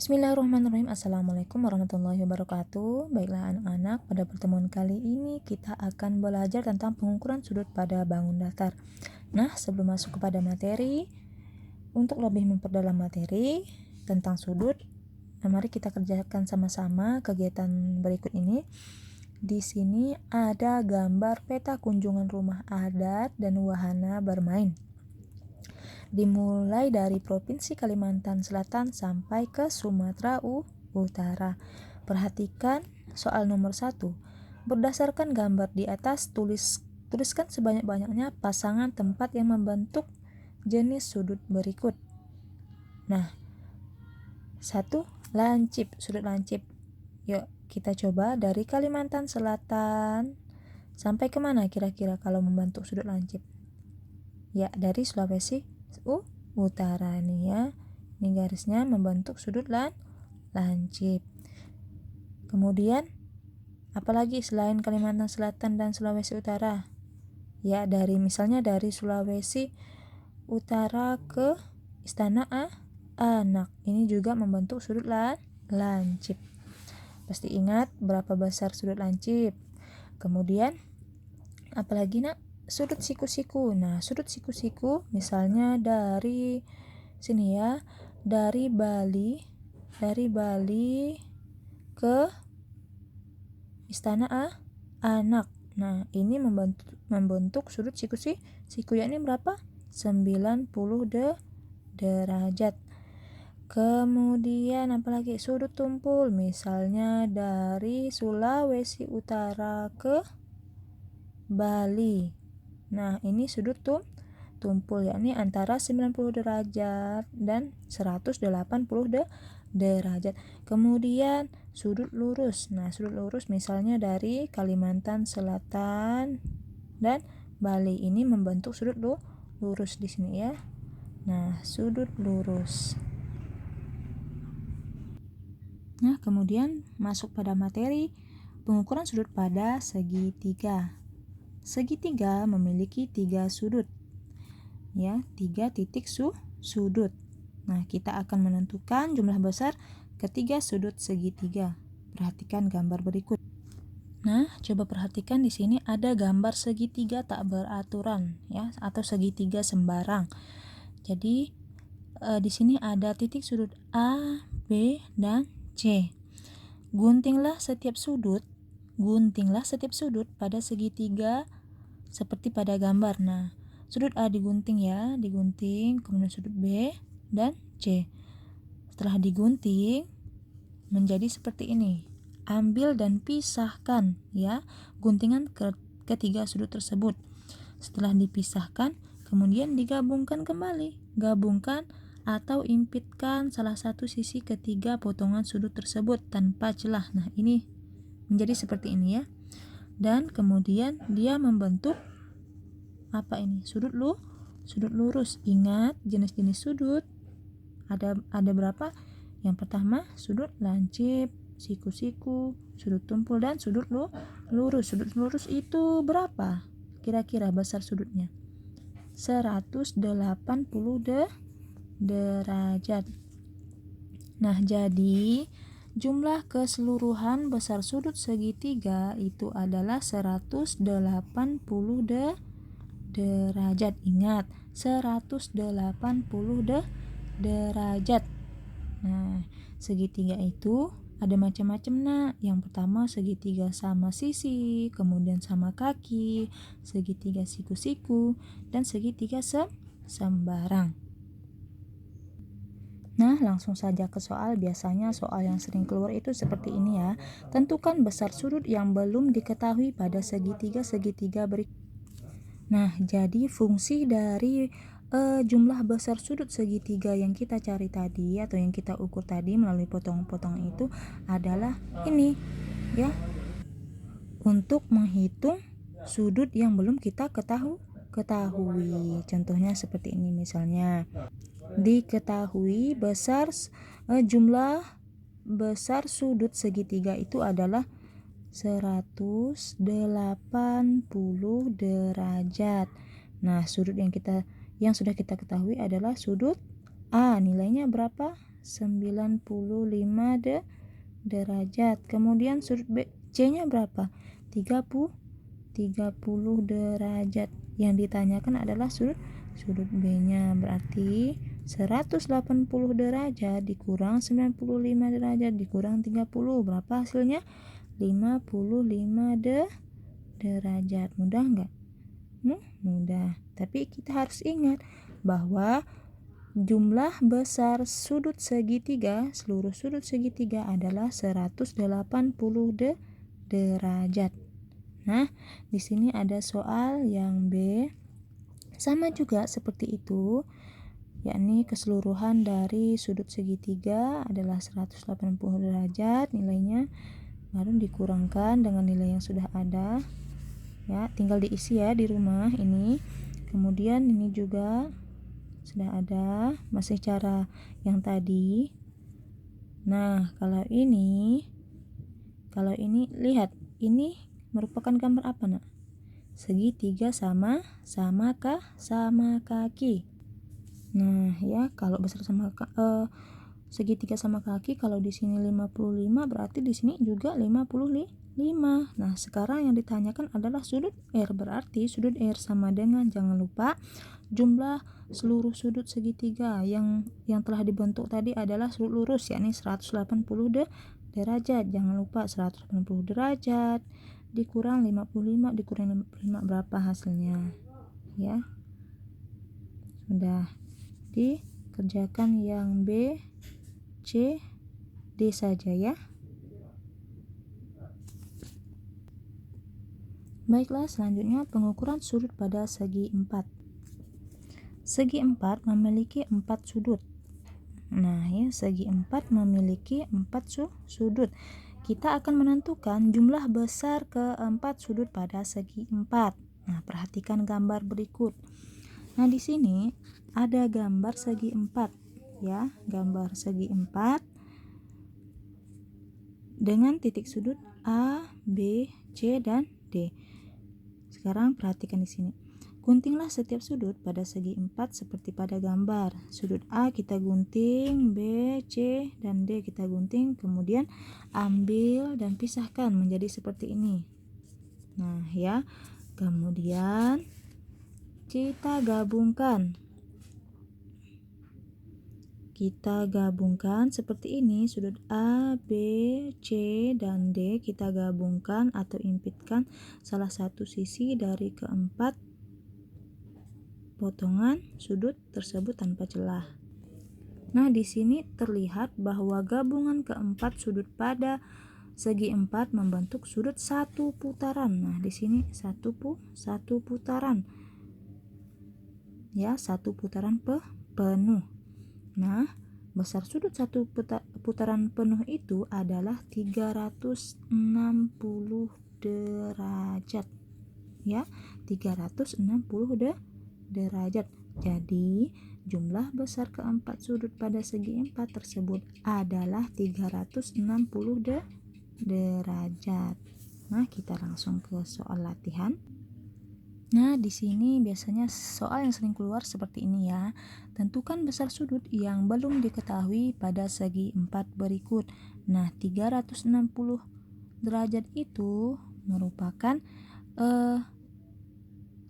Bismillahirrahmanirrahim. Assalamualaikum warahmatullahi wabarakatuh. Baiklah anak-anak, pada pertemuan kali ini kita akan belajar tentang pengukuran sudut pada bangun datar. Nah, sebelum masuk kepada materi, untuk lebih memperdalam materi tentang sudut, mari kita kerjakan sama-sama kegiatan berikut ini. Di sini ada gambar peta kunjungan rumah adat dan wahana bermain. Dimulai dari Provinsi Kalimantan Selatan sampai ke Sumatera Utara. Perhatikan soal nomor 1. Berdasarkan gambar di atas, tuliskan sebanyak-banyaknya pasangan tempat yang membentuk jenis sudut berikut. Nah, 1. Lancip, sudut lancip. Yuk, kita coba dari Kalimantan Selatan sampai kemana kira-kira kalau membentuk sudut lancip? Ya, dari Sulawesi Utara nih ya. Ini garisnya membentuk sudut lancip. Kemudian apalagi selain Kalimantan Selatan dan Sulawesi Utara? Ya, misalnya dari Sulawesi Utara ke Istana Anak. Ini juga membentuk sudut lancip. Pasti ingat berapa besar sudut lancip. Kemudian apalagi nak? Sudut siku-siku. Nah, sudut siku-siku misalnya dari sini ya, dari Bali ke Istana Anak. Nah, ini membentuk sudut siku yakni berapa? 90 derajat. Kemudian apalagi? Sudut tumpul misalnya dari Sulawesi Utara ke Bali. Nah, ini sudut tumpul yakni antara 90 derajat dan 180 derajat. Kemudian sudut lurus. Nah, sudut lurus misalnya dari Kalimantan Selatan dan Bali. Ini membentuk sudut lurus di sini ya. Nah, sudut lurus. Nah, kemudian masuk pada materi pengukuran sudut pada segitiga. Segitiga memiliki 3 sudut. Ya, 3 titik sudut. Nah, kita akan menentukan jumlah besar ketiga sudut segitiga. Perhatikan gambar berikut. Nah, coba perhatikan di sini ada gambar segitiga tak beraturan ya, atau segitiga sembarang. Jadi di sini ada titik sudut A, B, dan C. Guntinglah setiap sudut pada segitiga seperti pada gambar. Nah, sudut A digunting ya, kemudian sudut B dan C. Setelah digunting menjadi seperti ini. Ambil dan pisahkan ya guntingan ketiga sudut tersebut. Setelah dipisahkan, kemudian digabungkan kembali. Gabungkan atau impitkan salah satu sisi ketiga potongan sudut tersebut tanpa celah. Nah, ini menjadi seperti ini ya. Dan kemudian dia membentuk apa ini? Sudut lurus. Ingat jenis-jenis sudut. Ada berapa? Yang pertama sudut lancip, siku-siku, sudut tumpul, dan sudut lurus. Sudut lurus itu berapa? Kira-kira besar sudutnya? 180 derajat. Nah, jadi jumlah keseluruhan besar sudut segitiga itu adalah 180 derajat. Ingat, 180 derajat. Nah, segitiga itu ada macam-macam nak. Yang pertama segitiga sama sisi, kemudian sama kaki, segitiga siku-siku, dan segitiga sembarang. Nah, langsung saja ke soal. Biasanya soal yang sering keluar itu seperti ini ya. Tentukan besar sudut yang belum diketahui pada segitiga berikut. Nah, jadi fungsi dari jumlah besar sudut segitiga yang kita cari tadi atau yang kita ukur tadi melalui potongan-potongan itu adalah ini ya, untuk menghitung sudut yang belum kita ketahui. Contohnya seperti ini, misalnya diketahui jumlah besar sudut segitiga itu adalah 180 derajat. Nah, sudut yang sudah kita ketahui adalah sudut A, nilainya berapa? 95 derajat. Kemudian sudut C-nya berapa? 30 derajat. Yang ditanyakan adalah sudut B-nya, berarti 180 derajat dikurang 95 derajat dikurang 30, berapa hasilnya? 55 derajat. Mudah nggak? Mudah. Tapi kita harus ingat bahwa jumlah besar sudut segitiga, seluruh sudut segitiga adalah 180 derajat. Nah, di sini ada soal yang B sama juga seperti itu, yakni keseluruhan dari sudut segitiga adalah 180 derajat nilainya, baru dikurangkan dengan nilai yang sudah ada. Ya, tinggal diisi ya di rumah ini. Kemudian ini juga sudah ada, masih cara yang tadi. Nah, kalau ini lihat, ini merupakan gambar apa, Nak? Segitiga sama kaki. Nah, ya, kalau besar sama segitiga sama kaki, kalau di sini 55 berarti di sini juga 55. Nah, sekarang yang ditanyakan adalah sudut R, berarti sudut R sama dengan, jangan lupa, jumlah seluruh sudut segitiga yang telah dibentuk tadi adalah sudut lurus, yakni 180 derajat. Jangan lupa 180 derajat dikurang 55 dikurang 55 berapa hasilnya? Ya. Sudah dikerjakan yang B, C, D saja ya. Baiklah, selanjutnya pengukuran sudut pada segi 4. Segi 4 memiliki 4 sudut. Nah, ya, segi 4 memiliki 4 sudut. Kita akan menentukan jumlah besar keempat sudut pada segi 4. Nah, perhatikan gambar berikut. Nah, di sini ada gambar segi 4 ya, gambar segi 4 dengan titik sudut A, B, C dan D. Sekarang perhatikan di sini. Guntinglah setiap sudut pada segi 4 seperti pada gambar. Sudut A kita gunting, B, C, dan D kita gunting, kemudian ambil dan pisahkan menjadi seperti ini. Nah, ya. Kemudian kita gabungkan. Kita gabungkan seperti ini, sudut A, B, C, dan D kita gabungkan atau impitkan salah satu sisi dari keempat potongan sudut tersebut tanpa celah. Nah, di sini terlihat bahwa gabungan keempat sudut pada segi 4 membentuk sudut satu putaran. Nah, di sini satu putaran. Ya, satu putaran penuh. Nah, besar sudut satu putaran penuh itu adalah 360 derajat. Ya, 360 derajat. Jadi, jumlah besar keempat sudut pada segi 4 tersebut adalah 360 derajat. Nah, kita langsung ke soal latihan. Nah, di sini biasanya soal yang sering keluar seperti ini ya. Tentukan besar sudut yang belum diketahui pada segi 4 berikut. Nah, 360 derajat itu merupakan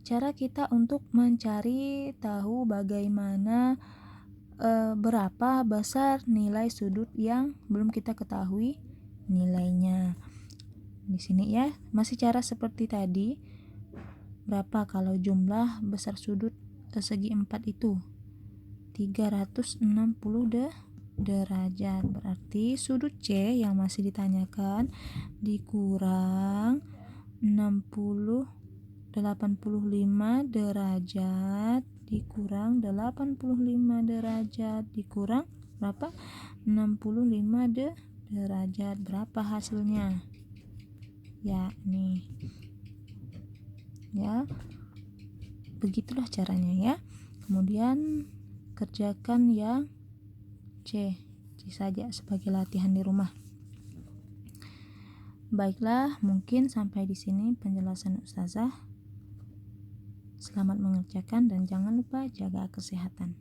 cara kita untuk mencari tahu bagaimana berapa besar nilai sudut yang belum kita ketahui nilainya. Di sini ya, masih cara seperti tadi. Berapa kalau jumlah besar sudut segi 4 itu? 360 derajat. Berarti sudut C yang masih ditanyakan dikurang 85 derajat dikurang 85 derajat dikurang berapa? 65 derajat. Berapa hasilnya? Ya, nih. Ya. Begitulah caranya ya. Kemudian kerjakan yang C saja sebagai latihan di rumah. Baiklah, mungkin sampai di sini penjelasan Ustazah. Selamat mengerjakan dan jangan lupa jaga kesehatan.